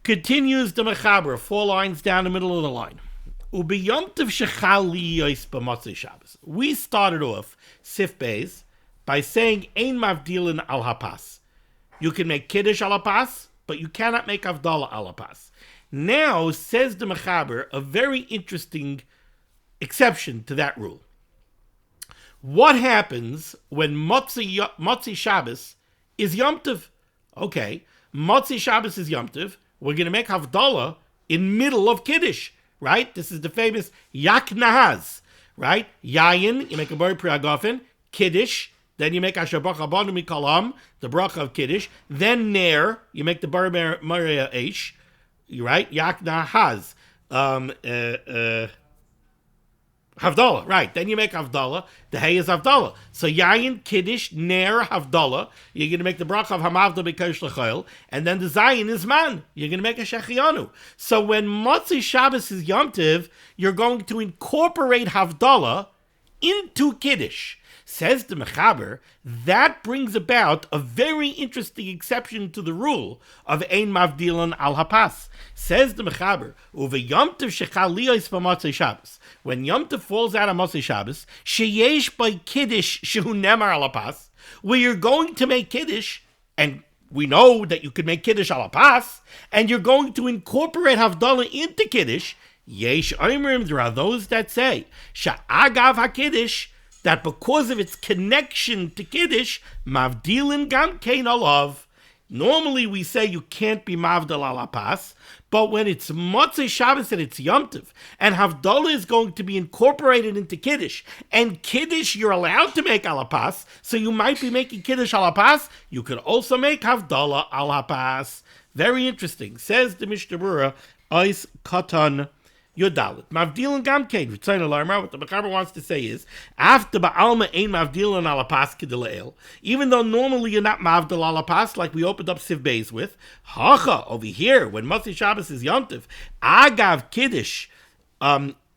A: Continues the Mechaber, 4 lines down the middle of the line. We started off Sif Beis by saying Ein Mavdilin al Hapas. You can make Kiddush al Hapas, but you cannot make Avdallah al Hapas. Now, says the Mechaber, a very interesting exception to that rule. What happens when Motzi Shabbos is Yom Tov? Okay, Motzi Shabbos is Yom Tov. We're going to make Havdalah in middle of Kiddush, right? This is the famous Yak Nahaz, right? Yayin, you make a Bar Priagofen, Kiddush, then you make Asher Bracha Banu Mikalam, the Bracha of Kiddush, then Ner, you make the Bar Maria Eish, right? Yak Nahaz. Havdalah, right. Then you make Havdalah. The hay is Havdalah. So Yayin, Kiddush, Ner, Havdalah. You're going to make the bracha of Hamavda B'Kosh L'Chayil. And then the Zayin is Man. You're going to make a Shechianu. So when Motzi Shabbos is Yom Tov, you're going to incorporate Havdalah into Kiddush. Says the Mechaber, that brings about a very interesting exception to the rule of Ein Mavdilan al Hapas. Says the Mechaber, Uve Yom Tov shechal liyos b'Motzei Shabbos. When Yom Tov falls out of Motzei Shabbos, sheyesh by Kiddush shehu nemar al Hapas, where you're going to make Kiddush, and we know that you could make Kiddush al Hapas, and you're going to incorporate Havdalah into Kiddush. Yesh oimrim, there are those that say, sha'agav ha-Kiddush, that because of its connection to Kiddush, Mavdilin Gam Kein Olav. Normally we say you can't be Mavdal al Hapas, but when it's Motzei Shabbos and it's Yom Tov, and Havdalah is going to be incorporated into Kiddush, and Kiddush you're allowed to make al Hapas, so you might be making Kiddush al Hapas, you could also make Havdalah al Hapas. Very interesting. Says the Mishnah Berurah, Ois Katan Yodalit. Mavdilan Gamkein. What the Mechaber wants to say is, after Ba'alma Ein Mavdilan al Hapas Kedeleil, even though normally you're not Mavdal al Hapas, like we opened up Siv Beis with, Hacha, over here, when Motzei Shabbos is Yom Tov, Agav Kiddush,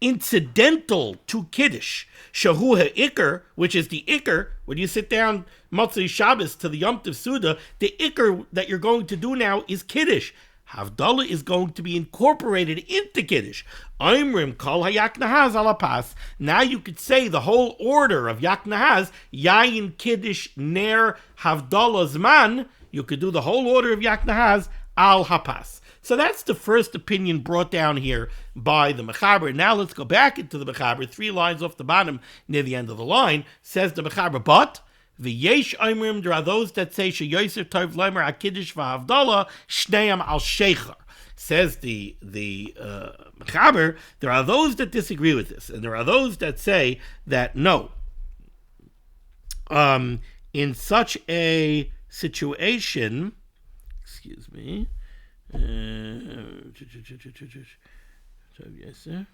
A: incidental to Kiddush, Shahu HaIker, which is the Iker, when you sit down Motzei Shabbos to the Yom Tov Suda, the Iker that you're going to do now is Kiddush. Havdalah is going to be incorporated into Kiddush. Oimrim kol hayak nahaz al Hapas. Now you could say the whole order of yak nahaz, yayin, Kiddush, ner, Havdalah, zman, you could do the whole order of Yaknahaz al hapas. So that's the first opinion brought down here by the Mechaber. Now let's go back into the Mechaber. 3 lines off the bottom near the end of the line. Says the Mechaber, but the Yesh Oimrim, there are those that say She Yosef Tov Leimer HaKiddush VaHavdalah Shneim Al Shecher. Says the Mechaber, there are those that disagree with this, and there are those that say that no. In such a situation, excuse me, yes, sir.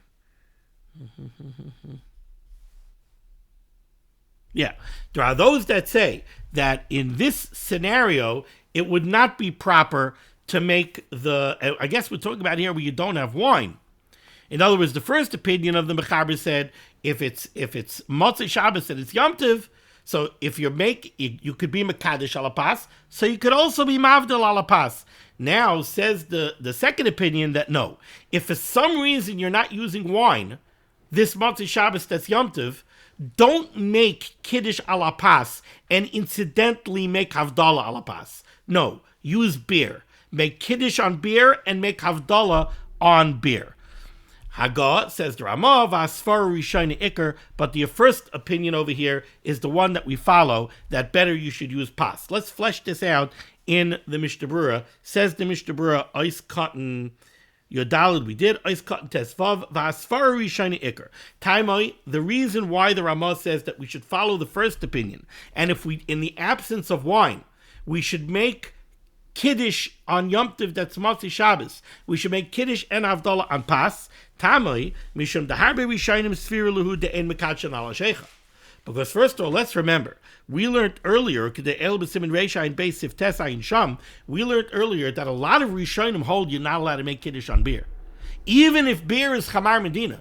A: Yeah, there are those that say that in this scenario, it would not be proper to make I guess we're talking about here where you don't have wine. In other words, the first opinion of the Mechaber said, if it's Motzei Shabbos and it's Yom Tov, so if you could be Mekadesh alapas, so you could also be Mavdil alapas. Now says the second opinion that no, if for some reason you're not using wine, this Motzei Shabbos that's Yom Tov, don't make Kiddush alapas and incidentally make Havdalah alapas. No, use beer. Make Kiddush on beer and make Havdalah on beer. Haggah, says the Ramah, Vasfar Rishayna Iker, but the first opinion over here is the one that we follow, that better you should use pas. Let's flesh this out in the Mishnah Berurah. Says the Mishnah Berurah, Ois Cotton Yodalid, we did, Ois Cotton Tesvav, Vasfar Rishayna Iker. Taimoi, the reason why the Ramah says that we should follow the first opinion, and if we, in the absence of wine, we should make Kiddush on Yom Tov, that's Motzei Shabbos. We should make Kiddush and Havdalah on Pas. Tamoi, Mishum Daharbe Rishayim Sfira Luhu De'en Mekachan Ala Shecha. Because first of all, let's remember, we learned earlier, Kedei B'Simin Reisha and Beis Sif Tesa in Sham, we learned earlier that a lot of Rishayim hold you're not allowed to make Kiddush on beer. Even if beer is Chamar Medina,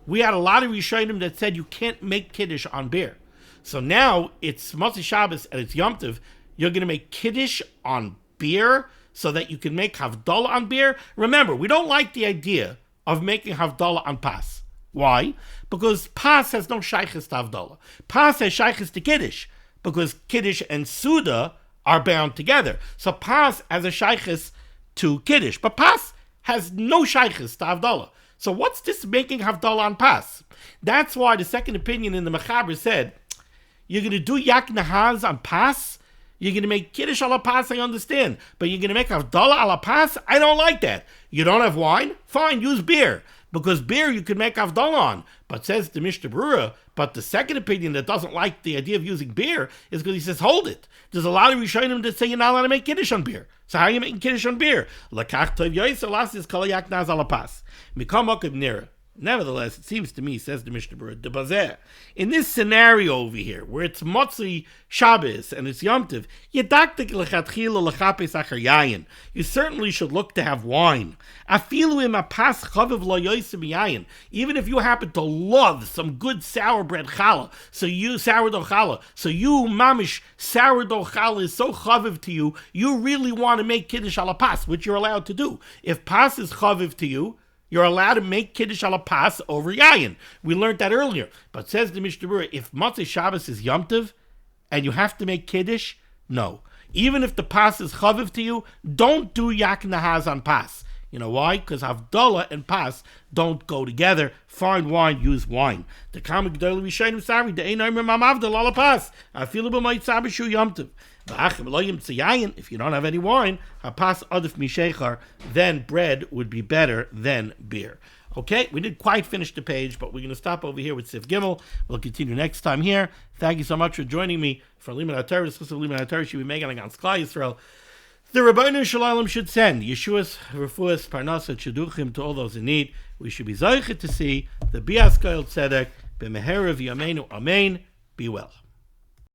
A: we had a lot of Rishayim that said you can't make Kiddush on beer. So now it's Motzei Shabbos and it's Yom Tov, you're going to make Kiddush on beer so that you can make Havdalah on beer. Remember, we don't like the idea of making Havdalah on Pas. Why? Because Pas has no shaykhis to Havdalah. Pas has shaykhis to Kiddush, because Kiddush and Suda are bound together. So Pas has a shaykhis to Kiddush, but Pas has no shaykhis to Havdalah. So what's this making Havdalah on Pas? That's why the second opinion in the Mechaber said, you're going to do Yak Nahaz on Pas, you're going to make Kiddush ala Pas, I understand. But you're going to make Havdalah ala Pas? I don't like that. You don't have wine? Fine, use beer. Because beer you can make Havdalah on. But says the Mishnah Berurah, but the second opinion that doesn't like the idea of using beer is because he says, hold it. There's a lot of Rishonim that say you're not allowed to make Kiddush on beer. So how are you making Kiddush on beer? Lakach tov yoyser lasis kol yak naz ala Pas. Mikam okib nira. Nevertheless, it seems to me, says the Mishnah Berurah, the Bazeh, in this scenario over here, where it's Motzei Shabbos and it's Yom Tov, you certainly should look to have wine. Even if you happen to love some good sour bread challah, sourdough challah, so you mamish sourdough challah is so chaviv to you, you really want to make Kiddush ala Pas, which you're allowed to do. If Pas is chaviv to you, you're allowed to make Kiddush ala Pas over Yayin. We learned that earlier. But says the Mishnah Berurah, if Motzei Shabbos is Yom Tov, and you have to make Kiddush, no. Even if the Pas is Chaviv to you, don't do Yak Nahaz on Pas. You know why? Because Havdalah and Pas don't go together. Fine wine, use wine. The Kamek G'dayla Rishayim Sari, the Ein Omer Mam Havdalah ala Pas. Afilu b'Motzei Shabbos Yom Tov. If you don't have any wine, hapas adif mishechar, then bread would be better than beer. Okay, we didn't quite finish the page, but we're going to stop over here with Sif Gimel. We'll continue next time here. Thank you so much for joining me for limud HaTorah. This was limud HaTorah should be making against Klal Yisrael. The Rabbeinu Shalom should send Yeshua's, Refuas, Parnasa, Sheduchim to all those in need. We should be zoichet to see the Bias Koil Tzedek, B'meher of Yameinu, Amen. Be well.